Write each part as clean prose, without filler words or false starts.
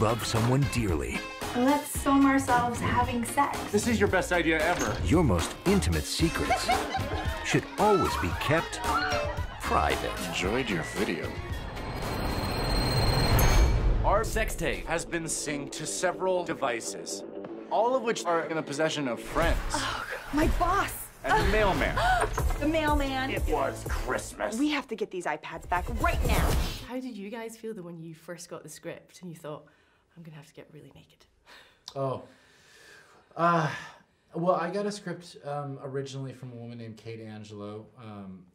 love someone dearly. Let's film ourselves having sex. This is your best idea ever. Your most intimate secrets should always be kept private. Enjoyed your video. Our sex tape has been synced to several devices, all of which are in the possession of friends. Oh, my boss. And the mailman. The mailman. It was Christmas. We have to get these iPads back right now. How did you guys feel when you first got the script and you thought, I'm gonna have to get really naked? Oh. Well, I got a script originally from a woman named Kate Angelo,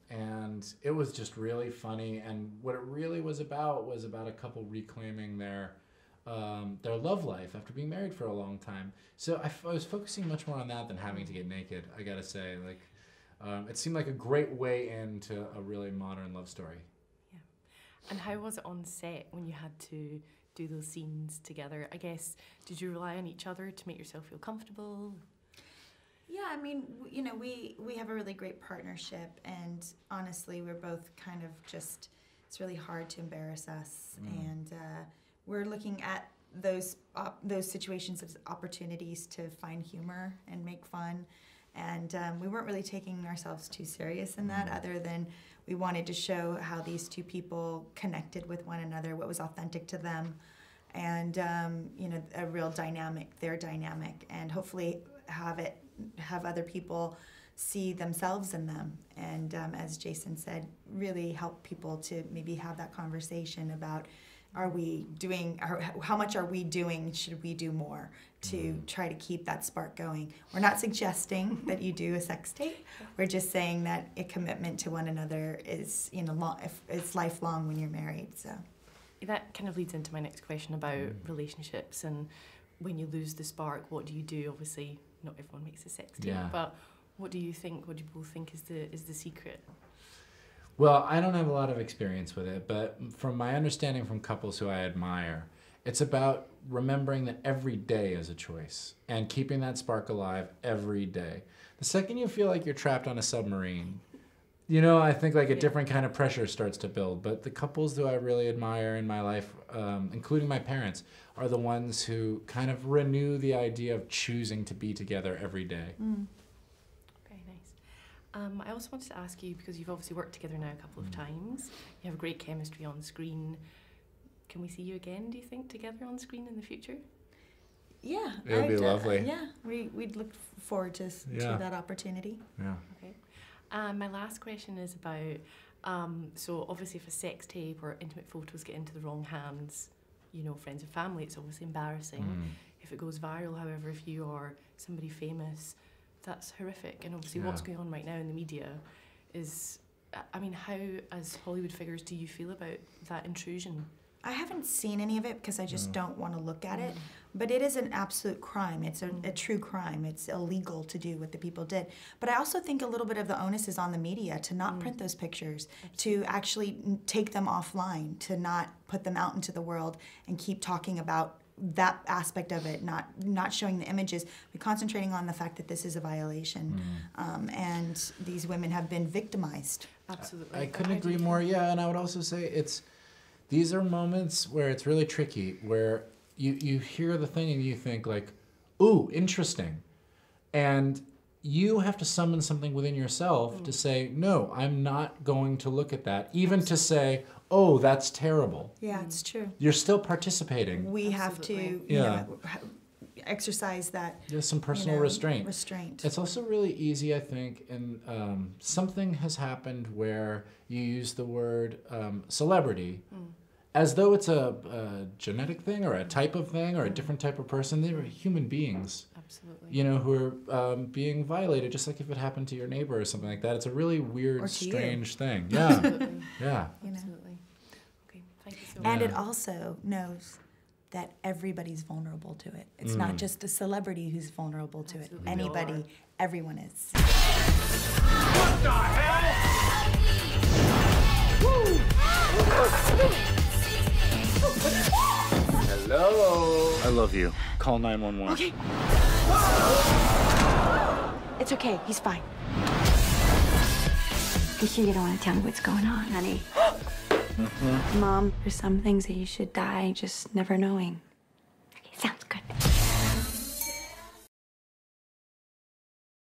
and it was just really funny. And what it really was about a couple reclaiming their love life after being married for a long time. So I was focusing much more on that than having to get naked, I gotta say. Like, it seemed like a great way into a really modern love story. Yeah. And how was it on set when you had to do those scenes together? I guess, did you rely on each other to make yourself feel comfortable? Yeah, I mean, you know, we have a really great partnership, and honestly, we're both kind of just, it's really hard to embarrass us, and we're looking at those situations as opportunities to find humor and make fun, and we weren't really taking ourselves too serious in that, other than we wanted to show how these two people connected with one another, what was authentic to them, and you know, a real dynamic, their dynamic, and hopefully have other people see themselves in them, and as Jason said, really help people to maybe have that conversation about, are we doing, how much are we doing, should we do more to try to keep that spark going. We're not suggesting that you do a sex tape, we're just saying that a commitment to one another is, you know, it's lifelong when you're married. So that kind of leads into my next question about relationships, and when you lose the spark, what do you do? Obviously, not everyone makes a sex tape, but what do you think, what do you both think is the secret? Well, I don't have a lot of experience with it, but from my understanding from couples who I admire, it's about remembering that every day is a choice and keeping that spark alive every day. The second you feel like you're trapped on a submarine, you know, I think like a different kind of pressure starts to build. But the couples who I really admire in my life, including my parents, are the ones who kind of renew the idea of choosing to be together every day. Very nice. I also wanted to ask you, because you've obviously worked together now a couple of times, you have great chemistry on screen. Can we see you again, do you think, together on screen in the future? yeah, It would be lovely. Yeah, we'd look forward to that opportunity. Yeah. Okay. My last question is about, so obviously if a sex tape or intimate photos get into the wrong hands, you know, friends and family, it's obviously embarrassing. If it goes viral, however, if you are somebody famous, that's horrific. And obviously what's going on right now in the media is, I mean, how, as Hollywood figures, do you feel about that intrusion? I haven't seen any of it because I just don't want to look at it, but it is an absolute crime. It's a true crime. It's illegal to do what the people did. But I also think a little bit of the onus is on the media to not print those pictures, to actually take them offline, to not put them out into the world and keep talking about that aspect of it, not showing the images, but concentrating on the fact that this is a violation, and these women have been victimized. Absolutely. I couldn't agree more. Yeah, and I would also say these are moments where it's really tricky, where you hear the thing and you think like, ooh, interesting. And you have to summon something within yourself to say, no, I'm not going to look at that. Even to say, oh, that's terrible. Yeah, it's true. You're still participating. We have to, you know, exercise that. There's some personal restraint. Restraint. It's also really easy, I think, and something has happened where you use the word celebrity as though it's a genetic thing or a type of thing or a different type of person. They were human beings. Absolutely. You know, who are being violated, just like if it happened to your neighbor or something like that. It's a really weird, strange thing. Yeah. Yeah. Absolutely. Okay, thank you so much. And it also knows that everybody's vulnerable to it. It's not just the celebrity who's vulnerable to it. Anybody, everyone is. What the hell? Woo! Hello. I love you. Call 911. Okay. It's okay, he's fine. You sure you don't want to tell me what's going on, honey? Mom, there's some things that you should die just never knowing.